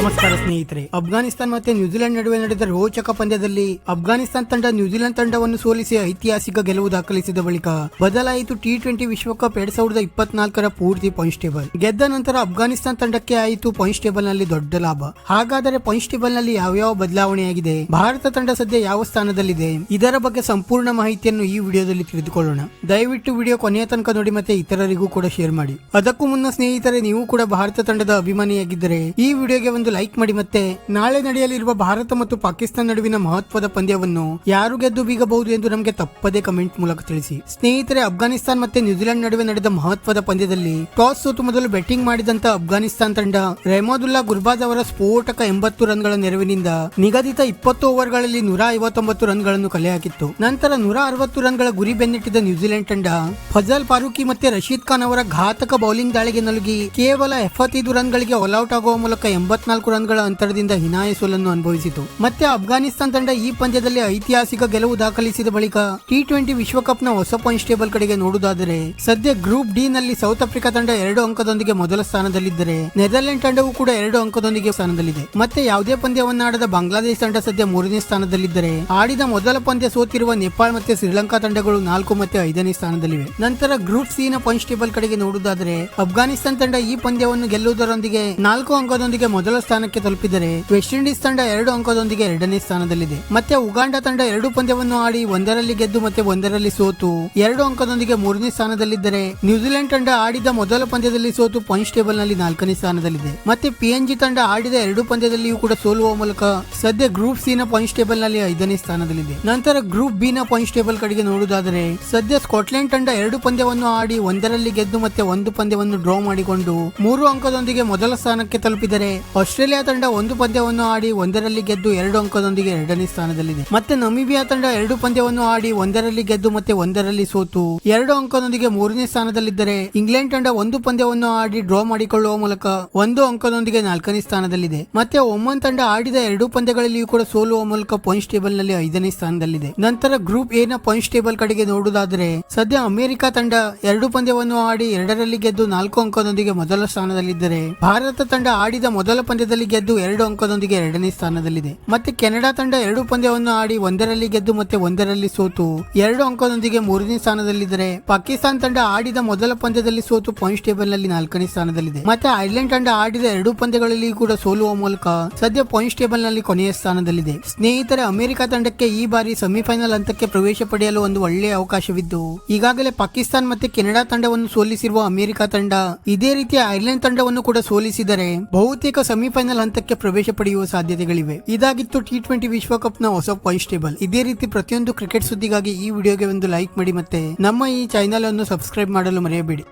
ನಮಸ್ಕಾರ ಸ್ನೇಹಿತರೆ. ಅಫ್ಘಾನಿಸ್ತಾನ ಮತ್ತೆ ನ್ಯೂಜಿಲೆಂಡ್ ನಡುವೆ ನಡೆದ ರೋಚಕ ಪಂದ್ಯದಲ್ಲಿ ಅಫ್ಘಾನಿಸ್ತಾನ ತಂಡ ನ್ಯೂಜಿಲೆಂಡ್ ತಂಡವನ್ನು ಸೋಲಿಸಿ ಐತಿಹಾಸಿಕ ಗೆಲುವು ದಾಖಲಿಸಿದ ಬಳಿಕ ಬದಲಾಯಿತು T20 ವಿಶ್ವಕಪ್ 2024ರ ಪೂರ್ತಿ ಪಾಯಿಂಟ್ಸ್ ಟೇಬಲ್. ಗೆದ್ದ ನಂತರ ಅಫ್ಘಾನಿಸ್ತಾನ ತಂಡಕ್ಕೆ ಆಯಿತು ಪಾಯಿಂಟ್ಸ್ ಟೇಬಲ್ ನಲ್ಲಿ ದೊಡ್ಡ ಲಾಭ. ಹಾಗಾದರೆ ಪಾಯಿಂಟ್ಸ್ ಟೇಬಲ್ ನಲ್ಲಿ ಯಾವ್ಯಾವ ಬದಲಾವಣೆಯಾಗಿದೆ, ಭಾರತ ತಂಡ ಸದ್ಯ ಯಾವ ಸ್ಥಾನದಲ್ಲಿದೆ, ಇದರ ಬಗ್ಗೆ ಸಂಪೂರ್ಣ ಮಾಹಿತಿಯನ್ನು ಈ ವಿಡಿಯೋದಲ್ಲಿ ತಿಳಿದುಕೊಳ್ಳೋಣ. ದಯವಿಟ್ಟು ವಿಡಿಯೋ ಕೊನೆಯ ತನಕ ನೋಡಿ ಮತ್ತೆ ಇತರರಿಗೂ ಕೂಡ ಶೇರ್ ಮಾಡಿ. ಅದಕ್ಕೂ ಮುನ್ನ ಸ್ನೇಹಿತರೆ, ನೀವು ಕೂಡ ಭಾರತ ತಂಡದ ಅಭಿಮಾನಿಯಾಗಿದ್ದರೆ ಈ ವಿಡಿಯೋಗೆ ಒಂದು ಲೈಕ್ ಮಾಡಿ. ಮತ್ತೆ ನಾಳೆ ನಡೆಯಲಿರುವ ಭಾರತ ಮತ್ತು ಪಾಕಿಸ್ತಾನ ನಡುವಿನ ಮಹತ್ವದ ಪಂದ್ಯವನ್ನು ಯಾರು ಗೆದ್ದು ಬೀಗಬಹುದು ಎಂದು ನಮಗೆ ತಪ್ಪದೇ ಕಮೆಂಟ್ ಮೂಲಕ ತಿಳಿಸಿ. ಸ್ನೇಹಿತರೆ, ಅಫ್ಘಾನಿಸ್ತಾನ ಮತ್ತೆ ನ್ಯೂಜಿಲೆಂಡ್ ನಡುವೆ ನಡೆದ ಮಹತ್ವದ ಪಂದ್ಯದಲ್ಲಿ ಟಾಸ್ ಸೋತು ಮೊದಲು ಬ್ಯಾಟಿಂಗ್ ಮಾಡಿದಂತ ಅಫ್ಘಾನಿಸ್ತಾನ ತಂಡ ರೆಹಮದುಲ್ಲಾ ಗುರ್ಬಾಜ್ ಅವರ ಸ್ಫೋಟಕ 80 ರನ್ಗಳ ನೆರವಿನಿಂದ ನಿಗದಿತ 20 ಓವರ್ಗಳಲ್ಲಿ 159 ರನ್ಗಳನ್ನು ಕಲೆ ಹಾಕಿತ್ತು. ನಂತರ 160 ರನ್ಗಳ ಗುರಿ ಬೆನ್ನಟ್ಟಿದ ನ್ಯೂಜಿಲೆಂಡ್ ತಂಡ ಫಜಲ್ ಫಾರೂಕಿ ಮತ್ತೆ ರಶೀದ್ ಖಾನ್ ಅವರ ಘಾತಕ ಬೌಲಿಂಗ್ ದಾಳಿಗೆ ನಲುಗಿ ಕೇವಲ 75 ರನ್ಗಳಿಗೆ ಆಲ್ಔಟ್ ಆಗುವ ಮೂಲಕ 84 ರನ್ಗಳ ಅಂತರದಿಂದ ಹೀನಾಯ ಸೋಲನ್ನು ಅನುಭವಿಸಿತು. ಮತ್ತೆ ಅಫ್ಘಾನಿಸ್ತಾನ ತಂಡ ಈ ಪಂದ್ಯದಲ್ಲಿ ಐತಿಹಾಸಿಕ ಗೆಲುವು ದಾಖಲಿಸಿದ ಬಳಿಕ T20 ವಿಶ್ವಕಪ್ ನ ಹೊಸ ಪಾಯಿಂಟ್ಸ್ ಟೇಬಲ್ ಕಡೆಗೆ ನೋಡುವುದಾದರೆ ಸದ್ಯ ಗ್ರೂಪ್ ಡಿ ನಲ್ಲಿ ಸೌತ್ ಆಫ್ರಿಕಾ ತಂಡ 2 ಅಂಕದೊಂದಿಗೆ ಮೊದಲ ಸ್ಥಾನದಲ್ಲಿದ್ದರೆ ನೆದರ್ಲೆಂಡ್ ತಂಡವು ಕೂಡ 2 ಅಂಕದೊಂದಿಗೆ ಸ್ಥಾನದಲ್ಲಿದೆ. ಮತ್ತೆ ಯಾವುದೇ ಪಂದ್ಯವನ್ನಾಡದ ಬಾಂಗ್ಲಾದೇಶ ತಂಡ ಸದ್ಯ 3ನೇ ಸ್ಥಾನದಲ್ಲಿದ್ದರೆ ಆಡಿದ ಮೊದಲ ಪಂದ್ಯ ಸೋತಿರುವ ನೇಪಾಳ ಮತ್ತೆ ಶ್ರೀಲಂಕಾ ತಂಡಗಳು 4 ಮತ್ತೆ 5ನೇ ಸ್ಥಾನದಲ್ಲಿವೆ. ನಂತರ ಗ್ರೂಪ್ ಸಿ ನ ಪಾಯಿಂಟ್ಸ್ ಟೇಬಲ್ ಕಡೆಗೆ ನೋಡುವುದಾದರೆ ಅಫ್ಘಾನಿಸ್ತಾನ ತಂಡ ಈ ಪಂದ್ಯವನ್ನು ಗೆಲ್ಲುವುದರೊಂದಿಗೆ 4 ಅಂಕದೊಂದಿಗೆ ಮೊದಲ ಸ್ಥಾನಕ್ಕೆ ತಲುಪಿದರೆ ವೆಸ್ಟ್ ಇಂಡೀಸ್ ತಂಡ 2 ಅಂಕದೊಂದಿಗೆ 2ನೇ ಸ್ಥಾನದಲ್ಲಿದೆ. ಮತ್ತೆ ಉಗಾಂಡ ತಂಡ 2 ಪಂದ್ಯವನ್ನು ಆಡಿ 1ರಲ್ಲಿ ಗೆದ್ದು ಮತ್ತೆ 1ರಲ್ಲಿ ಸೋತು 2 ಅಂಕದೊಂದಿಗೆ 3ನೇ ಸ್ಥಾನದಲ್ಲಿದ್ದರೆ ನ್ಯೂಜಿಲೆಂಡ್ ತಂಡ ಆಡಿದ ಮೊದಲ ಪಂದ್ಯದಲ್ಲಿ ಸೋತು ಪಾಯಿಂಟ್ಸ್ ಟೇಬಲ್ ನಲ್ಲಿ 4ನೇ ಸ್ಥಾನದಲ್ಲಿದೆ. ಮತ್ತೆ PNG ತಂಡ ಆಡಿದ 2 ಪಂದ್ಯದಲ್ಲಿಯೂ ಕೂಡ ಸೋಲುವ ಮೂಲಕ ಸದ್ಯ ಗ್ರೂಪ್ ಸಿ ನ ಪಾಯಿಂಟ್ಸ್ ಟೇಬಲ್ ನಲ್ಲಿ 5ನೇ ಸ್ಥಾನದಲ್ಲಿದೆ. ನಂತರ ಗ್ರೂಪ್ ಬಿ ನ ಪಾಯಿಂಟ್ಸ್ ಟೇಬಲ್ ಕಡೆಗೆ ನೋಡುವುದಾದರೆ ಸದ್ಯ ಸ್ಕಾಟ್ಲೆಂಡ್ ತಂಡ 2 ಪಂದ್ಯವನ್ನು ಆಡಿ 1ರಲ್ಲಿ ಗೆದ್ದು ಮತ್ತೆ 1 ಪಂದ್ಯವನ್ನು ಡ್ರಾ ಮಾಡಿಕೊಂಡು 3 ಅಂಕದೊಂದಿಗೆ ಮೊದಲ ಸ್ಥಾನಕ್ಕೆ ತಲುಪಿದರೆ ಆಸ್ಟ್ರೇಲಿಯಾ ತಂಡ 1 ಪಂದ್ಯವನ್ನು ಆಡಿ 1ರಲ್ಲಿ ಗೆದ್ದು 2 ಅಂಕದೊಂದಿಗೆ 2ನೇ ಸ್ಥಾನದಲ್ಲಿದೆ. ಮತ್ತೆ ನಮಿಬಿಯಾ ತಂಡ 2 ಪಂದ್ಯವನ್ನು ಆಡಿ 1ರಲ್ಲಿ ಗೆದ್ದು ಮತ್ತೆ 1ರಲ್ಲಿ ಸೋತು 2 ಅಂಕದೊಂದಿಗೆ 3ನೇ ಸ್ಥಾನದಲ್ಲಿದ್ದರೆ ಇಂಗ್ಲೆಂಡ್ ತಂಡ 1 ಪಂದ್ಯವನ್ನು ಆಡಿ ಡ್ರಾ ಮಾಡಿಕೊಳ್ಳುವ ಮೂಲಕ 1 ಅಂಕದೊಂದಿಗೆ 4ನೇ ಸ್ಥಾನದಲ್ಲಿದೆ. ಮತ್ತೆ ಒಮನ್ ತಂಡ ಆಡಿದ 2 ಪಂದ್ಯಗಳಲ್ಲಿಯೂ ಕೂಡ ಸೋಲುವ ಮೂಲಕ ಪಾಯಿಂಟ್ಸ್ ಟೇಬಲ್ ನಲ್ಲಿ 5ನೇ ಸ್ಥಾನದಲ್ಲಿದೆ. ನಂತರ ಗ್ರೂಪ್ ಎ ನ ಪಾಯಿಂಟ್ಸ್ ಟೇಬಲ್ ಕಡೆಗೆ ನೋಡುವುದಾದರೆ ಸದ್ಯ ಅಮೆರಿಕ ತಂಡ 2 ಪಂದ್ಯವನ್ನು ಆಡಿ 2ರಲ್ಲಿ ಗೆದ್ದು 4 ಅಂಕದೊಂದಿಗೆ ಮೊದಲ ಸ್ಥಾನದಲ್ಲಿದ್ದರೆ ಭಾರತ ತಂಡ ಆಡಿದ ಮೊದಲ ಪಂದ್ಯದಲ್ಲಿ ಗೆದ್ದು 2 ಅಂಕದೊಂದಿಗೆ 2ನೇ ಸ್ಥಾನದಲ್ಲಿದೆ. ಮತ್ತೆ ಕೆನಡಾ ತಂಡ 2 ಪಂದ್ಯವನ್ನು ಆಡಿ 1ರಲ್ಲಿ ಗೆದ್ದು ಮತ್ತೆ 1ರಲ್ಲಿ ಸೋತು 2 ಅಂಕದೊಂದಿಗೆ 3ನೇ ಸ್ಥಾನದಲ್ಲಿದ್ದರೆ ಪಾಕಿಸ್ತಾನ ತಂಡ ಆಡಿದ ಮೊದಲ ಪಂದ್ಯದಲ್ಲಿ ಸೋತು ಪಾಯಿಂಟ್ಸ್ ಟೇಬಲ್ ನಲ್ಲಿ 4ನೇ ಸ್ಥಾನದಲ್ಲಿದೆ. ಮತ್ತೆ ಐರ್ಲೆಂಡ್ ತಂಡ ಆಡಿದ 2 ಪಂದ್ಯಗಳಲ್ಲಿ ಕೂಡ ಸೋಲುವ ಮೂಲಕ ಸದ್ಯ ಪಾಯಿಂಟ್ಸ್ ಟೇಬಲ್ ನಲ್ಲಿ ಕೊನೆಯ ಸ್ಥಾನದಲ್ಲಿದೆ. ಸ್ನೇಹಿತರೆ, ಅಮೆರಿಕ ತಂಡಕ್ಕೆ ಈ ಬಾರಿ ಸೆಮಿಫೈನಲ್ ಹಂತಕ್ಕೆ ಪ್ರವೇಶ ಪಡೆಯಲು ಒಂದು ಒಳ್ಳೆಯ ಅವಕಾಶವಿದ್ದು ಈಗಾಗಲೇ ಪಾಕಿಸ್ತಾನ ಮತ್ತೆ ಕೆನಡಾ ತಂಡವನ್ನು ಸೋಲಿಸಿರುವ ಅಮೆರಿಕ ತಂಡ ಇದೇ ರೀತಿ ಐರ್ಲೆಂಡ್ ತಂಡವನ್ನು ಕೂಡ ಸೋಲಿಸಿದರೆ ಬಹುತೇಕ ಸೆಮಿಫೈನಲ್ ಹಂತಕ್ಕೆ ಪ್ರವೇಶ ಪಡೆಯುವ ಸಾಧ್ಯತೆಗಳಿವೆ. ಇದಾಗಿತ್ತು T20 ವಿಶ್ವಕಪ್ ನ ಹೊಸ ಪಾಯಿಂಟ್ಸ್ ಟೇಬಲ್. ಇದೇ ರೀತಿ ಪ್ರತಿಯೊಂದು ಕ್ರಿಕೆಟ್ ಸುದ್ದಿಗಾಗಿ ಈ ವಿಡಿಯೋಗೆ ಒಂದು ಲೈಕ್ ಮಾಡಿ ಮತ್ತೆ ನಮ್ಮ ಈ ಚಾನೆಲ್ ಅನ್ನು ಸಬ್ಸ್ಕ್ರೈಬ್ ಮಾಡಲು ಮರೆಯಬೇಡಿ.